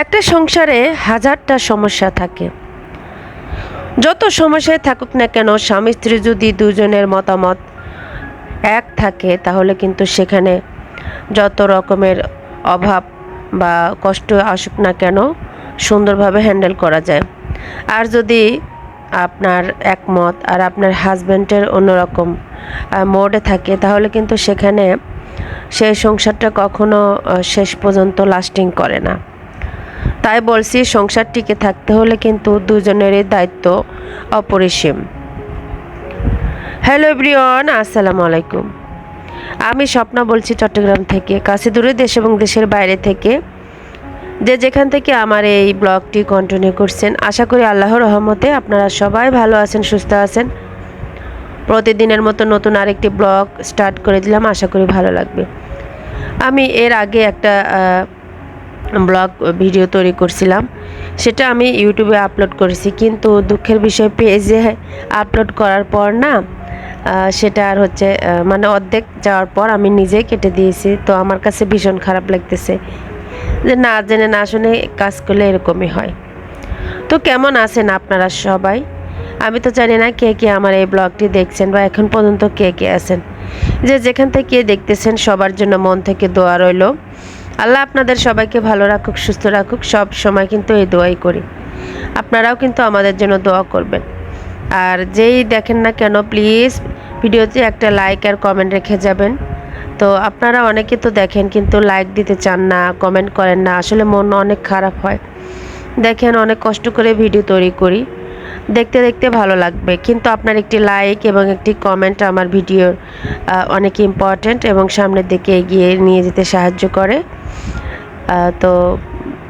একটা সংসারে হাজারটা সমস্যা থাকে। যত সমস্যায় থাকুক না কেন, স্বামী স্ত্রী যদি দুজনের মতামত এক থাকে তাহলে কিন্তু সেখানে যত রকমের অভাব বা কষ্ট আসুক না কেন সুন্দরভাবে হ্যান্ডেল করা যায়। আর যদি আপনার একমত আর আপনার হাজব্যান্ডের অন্যরকম মোডে থাকে তাহলে কিন্তু সেখানে সেই সংসারটা কখনো শেষ পর্যন্ত লাস্টিং করে না। তাই বলছি, সংসার টিকে থাকতে হলে কিন্তু দুজনেরই দায়িত্ব অপরিসীম। হ্যালো এভরিওয়ান, আসসালামু আলাইকুম। আমি স্বপ্না বলছি চট্টগ্রাম থেকে। কাছে দূরে দেশ এবং দেশের বাইরে থেকে যে যেখান থেকে আমার এই ব্লগটি কন্টিনিউ করছেন, আশা করি আল্লাহর রহমতে আপনারা সবাই ভালো আছেন, সুস্থ আছেন। প্রতিদিনের মতো নতুন আরেকটি ব্লগ স্টার্ট করে দিলাম, আশা করি ভালো লাগবে। আমি এর আগে একটা ব্লগ ভিডিও তৈরি করছিলাম, সেটা আমি ইউটিউবে আপলোড করেছি, কিন্তু দুঃখের বিষয় পেজে আপলোড করার পর না সেটা আর হচ্ছে মানে অর্ধেক যাওয়ার পর আমি নিজেই কেটে দিয়েছি। তো আমার কাছে ভীষণ খারাপ লাগতেছে যে না জেনে না শুনে কাজ করলে এরকমই হয়। তো কেমন আছেন আপনারা সবাই? আমি তো জানি না কে কে আমার এই ব্লগটি দেখছেন বা এখন পর্যন্ত কে কে আছেন। যে যেখান থেকে দেখতেছেন সবার জন্য মন থেকে দোয়া রইল। আল্লাহ আপনাদের সবাইকে ভালো রাখুক, সুস্থ রাখুক। সব সময় কিন্তু এই দোয়াই করি, আপনারাও কিন্তু আমাদের জন্য দোয়া করবেন। আর যেই দেখেন না কেন প্লিজ ভিডিওতে একটা লাইক আর কমেন্ট রেখে যাবেন। তো আপনারা অনেকে তো দেখেন কিন্তু লাইক দিতে চান না, কমেন্ট করেন না, আসলে মন অনেক খারাপ হয়। দেখেন অনেক কষ্ট করে ভিডিও তৈরি করি, দেখতে দেখতে ভালো লাগবে, কিন্তু আপনার একটি লাইক এবং একটি কমেন্ট আমার ভিডিওর অনেক ইম্পর্ট্যান্ট এবং সামনের দিকে এগিয়ে নিয়ে যেতে সাহায্য করে। তো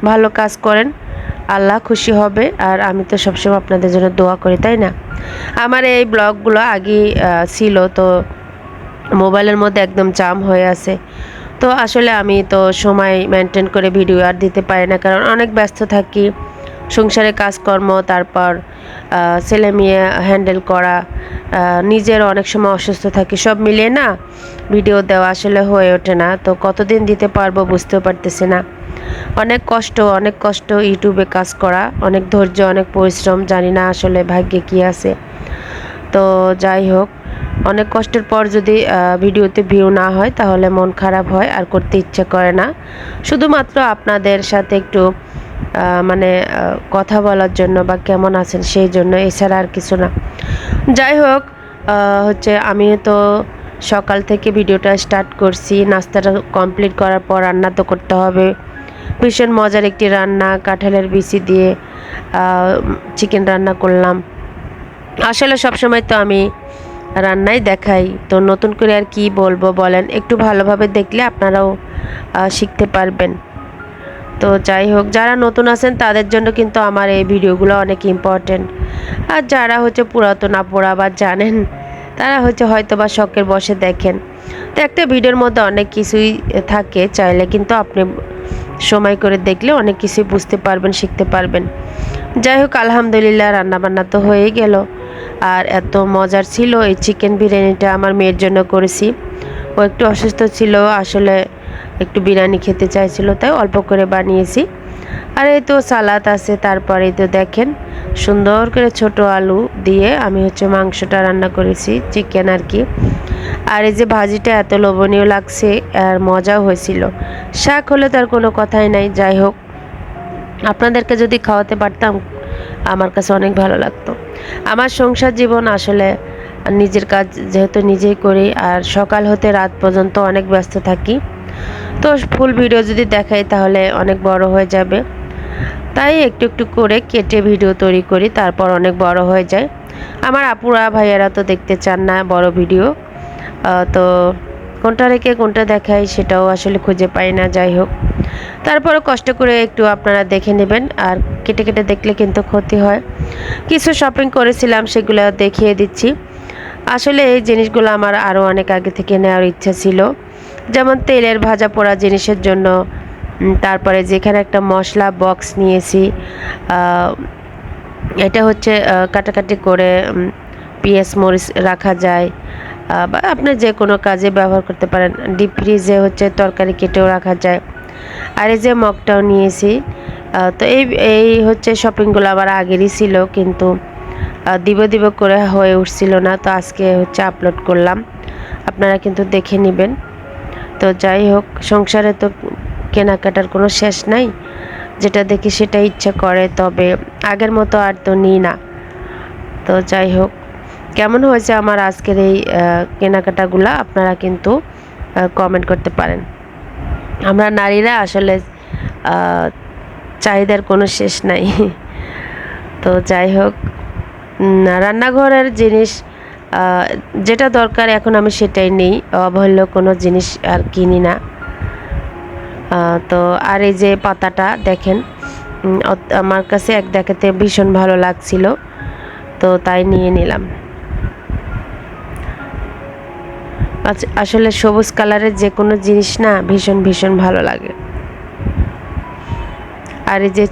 ভালো কাজ করেন, আল্লাহ খুশি হবে। আর আমি তো সবসময় আপনাদের জন্য দোয়া করি, তাই না? আমার এই ব্লগগুলো আগে ছিল, তো মোবাইলের মধ্যে একদম জাম হয়ে আছে। তো আসলে আমি তো সময় মেনটেন করে ভিডিও আর দিতে পারি না, কারণ অনেক ব্যস্ত থাকি। সংসারে কাজকর্ম, তারপর ছেলে মেয়ে হ্যান্ডেল করা, নিজের অনেক সময় অসুস্থ থাকি, সব মিলিয়ে না ভিডিও দেওয়া আসলে হয়ে ওঠে না। তো কতদিন দিতে পারবো বুঝতেও পারতেছি না। অনেক কষ্ট ইউটিউবে কাজ করা, অনেক ধৈর্য, অনেক পরিশ্রম, জানি না আসলে ভাগ্যে কী আছে। তো যাই হোক, অনেক কষ্টের পর যদি ভিডিওতে ভিউ না হয় তাহলে মন খারাপ হয় আর করতে ইচ্ছে করে না। শুধুমাত্র আপনাদের সাথে একটু মানে কথা বলার জন্য বা কেমন আছেন সেই জন্য, এছাড়া আর কিছু না। যাই হোক, হচ্ছে আমি তো সকাল থেকে ভিডিওটা স্টার্ট করছি। নাস্তাটা কমপ্লিট করার পর রান্না তো করতে হবে। ভীষণ মজার একটি রান্না, কাঁঠালের বিচি দিয়ে চিকেন রান্না করলাম। আসলে সবসময় তো আমি রান্নাই দেখাই, তো নতুন করে আর কি বলবো বলেন? একটু ভালোভাবে দেখলে আপনারাও শিখতে পারবেন। তো যাই হোক, যারা নতুন আছেন তাদের জন্য কিন্তু আমার এই ভিডিওগুলো অনেক ইম্পর্টেন্ট। আর যারা হচ্ছে পুরাতন আপুরা বা জানেন, তারা হচ্ছে হয়তো বা শখের বসে দেখেন। তো একটা ভিডিওর মধ্যে অনেক কিছুই থাকে, চাইলে কিন্তু আপনি সময় করে দেখলে অনেক কিছুই বুঝতে পারবেন, শিখতে পারবেন। যাই হোক, আলহামদুলিল্লাহ রান্নাবান্না তো হয়ে গেল। আর এত মজার ছিল এই চিকেন বিরিয়ানিটা, আমার মেয়ের জন্য করেছি। ও একটু অসুস্থ ছিল, আসলে একটু বিরিয়ানি খেতে চাইছিল, তাই অল্প করে বানিয়েছি। আর এই তো সালাদ আছে, তারপরে তো দেখেন সুন্দর করে ছোট আলু দিয়ে আমি হচ্ছে মাংসটা রান্না করেছি, চিকেন আর কি। আর এই যে ভাজিটা এত লোভনীয় লাগছে আর মজাও হয়েছিল। শাক হলে তার কোনো কথাই নাই। যাই হোক, আপনাদেরকে যদি খাওয়াতে পারতাম আমার কাছে অনেক ভালো লাগতো। আমার সংসার জীবন আসলে নিজের কাজ যেহেতু নিজেই করি, আর সকাল হতে রাত পর্যন্ত অনেক ব্যস্ত থাকি। তো ফুল ভিডিও যদি দেখাই তাহলে অনেক বড় হয়ে যাবে, তাই একটু একটু করে কেটে ভিডিও তৈরি করি, তারপর অনেক বড় হয়ে যায়। আমার আপুরা ভাইয়ারা তো দেখতে চান না বড় ভিডিও, তো কোনটা রেখে কোনটা দেখাই সেটাও আসলে খুঁজে পাই না। যাই হোক, তারপরে কষ্ট করে একটু আপনারা দেখে নেবেন, আর কেটে কেটে দেখলে কিন্তু ক্ষতি হয়। কিছু শপিং করেছিলাম, সেগুলো দেখিয়ে দিচ্ছি। আসলে এই জিনিসগুলো আমার আরও অনেক আগে থেকে নেওয়ার ইচ্ছা ছিল, যেমন তেলের ভাজা পোড়া জিনিসের জন্য। তারপরে যেখানে একটা মশলা বক্স নিয়েছি, এটা হচ্ছে কাটাকাটি করে পেঁয়াজ মরিচ রাখা যায়, বা আপনি যে কোনো কাজে ব্যবহার করতে পারেন। ডিপ ফ্রিজে হচ্ছে তরকারি কেটেও রাখা যায়। আর এই যে মগটাও নিয়েছি, তো এই হচ্ছে শপিংগুলো আবার আগেরই ছিল, কিন্তু দিব করে হয়ে উঠছিল না। তো আজকে হচ্ছে আপলোড করলাম, আপনারা কিন্তু দেখে নেবেন। তো যাই হোক, সংসারে তো কেনাকাটার কোনো শেষ নাই, যেটা দেখি সেটা ইচ্ছা করে, তবে আগের মতো আর তো নিই না। তো যাই হোক, কেমন হয়েছে আমার আজকের এই কেনাকাটাগুলা আপনারা কিন্তু কমেন্ট করতে পারেন। আমরা নারীরা আসলে চাহিদার কোনো শেষ নাই। তো যাই হোক, রান্নাঘরের জিনিস যেটা দরকার এখন আমি সেটাই নেই, অবহেল্য কোনো জিনিস আর কিনি না। তো আর এই যে পাতাটা দেখেন, আমার কাছে এক দেখাতে ভীষণ ভালো লাগছিল, তো তাই নিয়ে নিলাম। আসলে সবুজ কালারের যে কোনো জিনিস না ভীষণ ভালো লাগে। আর এই যে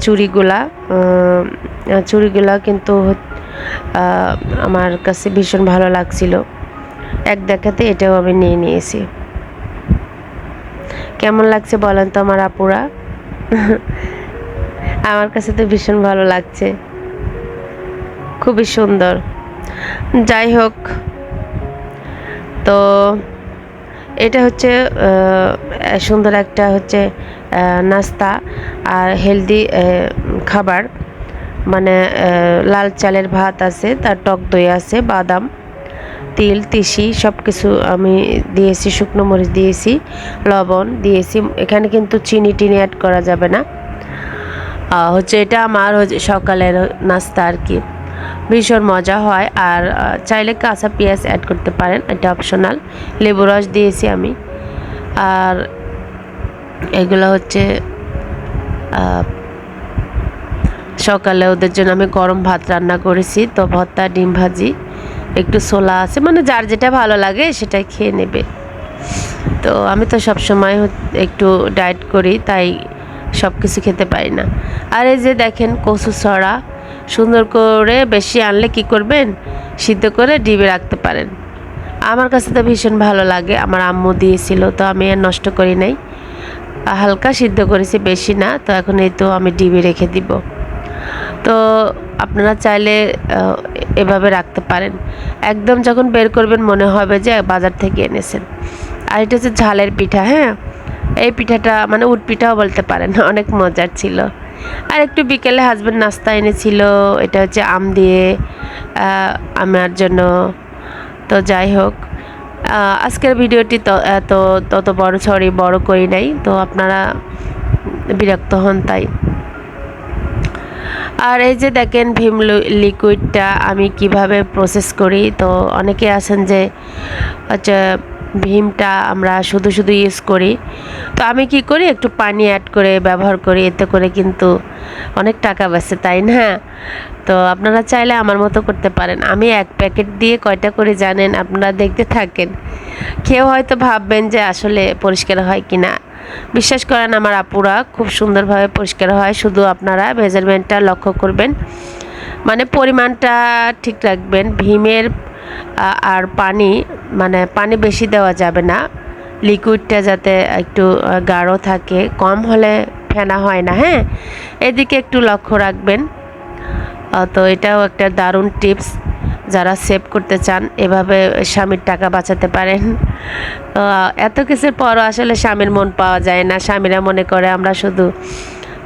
চুড়িগুলা কিন্তু আমার কাছে ভীষণ ভালো লাগছিল, এক দেখাতে এটাও আমি নিয়ে নিয়েছি। কেমন লাগছে বলেন তো আমার আপুরা? আমার কাছে তো ভীষণ ভালো লাগছে, খুবই সুন্দর। যাই হোক, তো এটা হচ্ছে সুন্দর একটা হচ্ছে নাস্তা আর হেলদি খাবার, মানে লাল চালের ভাত আছে, তার টক দই আছে, বাদাম, তিল, তিসি সব কিছু আমি দিয়েছি, শুকনো মরিচ দিয়েছি, লবণ দিয়েছি। এখানে কিন্তু চিনি টিনি অ্যাড করা যাবে না। হচ্ছে এটা আমার হচ্ছে সকালের নাস্তা আর কি, ভীষণ মজা হয়। আর চাইলে কাঁচা পেঁয়াজ অ্যাড করতে পারেন, এটা অপশনাল। লেবু রস দিয়েছি আমি। আর এগুলো হচ্ছে সকালে ওদের জন্য আমি গরম ভাত রান্না করেছি, তো ভর্তা, ডিম ভাজি, একটু ছোলা আছে, মানে যার যেটা ভালো লাগে সেটাই খেয়ে নেবে। তো আমি তো সবসময় একটু ডায়েট করি, তাই সব কিছু খেতে পারি না। আর এই যে দেখেন কচু ছড়া, সুন্দর করে বেশি আনলে কি করবেন, সিদ্ধ করে ডিবে রাখতে পারেন। আমার কাছে তো ভীষণ ভালো লাগে, আমার আম্মু দিয়েছিল, তো আমি আর নষ্ট করি নাই, হালকা সিদ্ধ করেছি, বেশি না। তো এখন এই তো আমি ডিবে রেখে দিব। তো আপনারা চাইলে এভাবে রাখতে পারেন, একদম যখন বের করবেন মনে হবে যে বাজার থেকে এনেছেন। আর এটা হচ্ছে ঝালের পিঠা, হ্যাঁ, এই পিঠাটা মানে উট পিঠাও বলতে পারেন, অনেক মজার ছিল। আর একটু বিকেলে হাজব্যান্ড নাস্তা এনেছিল, এটা হচ্ছে আম দিয়ে আমার জন্য। তো যাই হোক, আজকের ভিডিওটি তত বড় করি নাই, তো আপনারা বিরক্ত হন তাই। আর এই যে দেখেন ভীম লিকুইডটা আমি কিভাবে প্রসেস করি। তো অনেকে আছেন যে আচ্ছা ভীমটা আমরা শুধু ইউজ করি, তো আমি কি করি, একটু পানি অ্যাড করে ব্যবহার করি, এতে করে কিন্তু অনেক টাকা বাঁচে, তাই না? তো আপনারা চাইলে আমার মতো করতে পারেন। আমি এক প্যাকেট দিয়ে কয়টা করে জানেন, আপনারা দেখতে থাকেন, খেয়েও হয়তো ভাববেন যে আসলে পরিষ্কার হয় কি না। বিশ্বাস করেন আমার আপুরা, খুব সুন্দরভাবে পরিষ্কার হয়, শুধু আপনারা মেজারমেন্টটা লক্ষ্য করবেন, মানে পরিমাণটা ঠিক রাখবেন। ভীমের আর পানি, মানে পানি বেশি দেওয়া যাবে না, লিকুইডটা যাতে একটু গাঢ় থাকে, কম হলে ফেনা হয় না, হ্যাঁ, এদিকে একটু লক্ষ্য রাখবেন। তো এটাও একটা দারুণ টিপস, যারা সেভ করতে চান এভাবে স্বামীর টাকা বাঁচাতে পারেন। তো এত কিছুর পরও আসলে স্বামীর মন পাওয়া যায় না, স্বামীরা মনে করে আমরা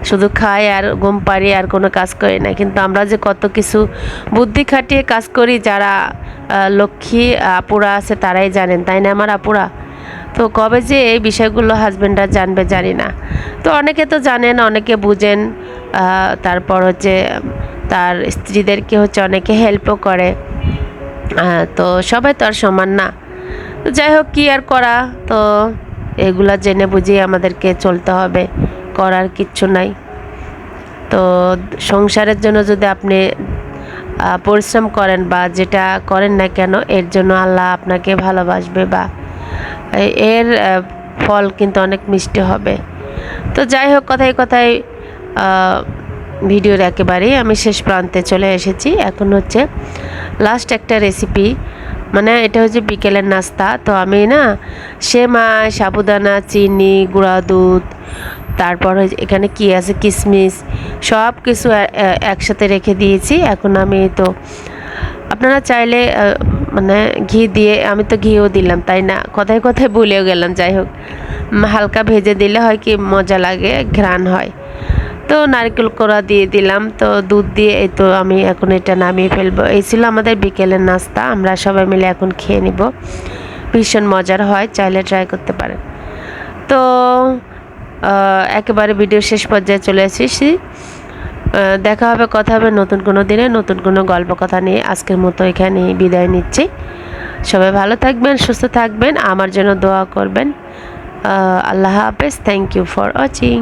শুধু খাই আর ঘুম পারি আর কোনো কাজ করি না, কিন্তু আমরা যে কত কিছু বুদ্ধি খাটিয়ে কাজ করি, যারা লক্ষ্মী আপুরা আছে তারাই জানেন, তাই না আমার আপুরা? তো কবে যে এই বিষয়গুলো হাজব্যান্ডরা জানবে জানি না। তো অনেকে তো জানেন, অনেকে বুঝেন, তারপর হচ্ছে তার স্ত্রীদেরকে হচ্ছে অনেকে হেল্পও করে। তো সবাই তো আর সমান না। তো যাই হোক, কী আর করা, তো এগুলা জেনে বুঝিয়ে আমাদেরকে চলতে হবে, করার কিচ্ছু নাই। তো সংসারের জন্য যদি আপনি পরিশ্রম করেন বা যেটা করেন না কেন, এর জন্য আল্লাহ আপনাকে ভালোবাসবে, বা এর ফল কিন্তু অনেক মিষ্টি হবে। তো যাই হোক, কথায় ভিডিওর একেবারেই আমি শেষ প্রান্তে চলে এসেছি। এখন হচ্ছে লাস্ট একটা রেসিপি, মানে এটা হচ্ছে বিকেলের নাস্তা। তো আমি না সেমাই, সাবুদানা, চিনি, গুঁড়া দুধ, তারপর এখানে কি আছে, কিশমিশ সব কিছু একসাথে রেখে দিয়েছি। এখন আমি তো আপনারা চাইলে মানে ঘি দিয়ে, আমি তো ঘিও দিলাম তাই না, কথায় কথায় ভুলেও গেলাম। যাই হোক, হালকা ভেজে দিলে হয় কি মজা লাগে, ঘ্রাণ হয়। তো নারকেল কোড়া দিয়ে দিলাম, তো দুধ দিয়ে এই তো আমি এখন এটা নামিয়ে ফেলবো। এই ছিল আমাদের বিকেলের নাস্তা, আমরা সবাই মিলে এখন খেয়ে নিব। ভীষণ মজার হয়, চাইলে ট্রাই করতে পারেন। তো একেবারে ভিডিও শেষ পর্যায়ে চলে এসেছি। দেখা হবে, কথা হবে নতুন কোনো দিনে, নতুন কোনো গল্প কথা নিয়ে। আজকের মতো এখানেই বিদায় নিচ্ছি। সবাই ভালো থাকবেন, সুস্থ থাকবেন, আমার জন্য দোয়া করবেন। আল্লাহ হাফেজ। Thank you for watching.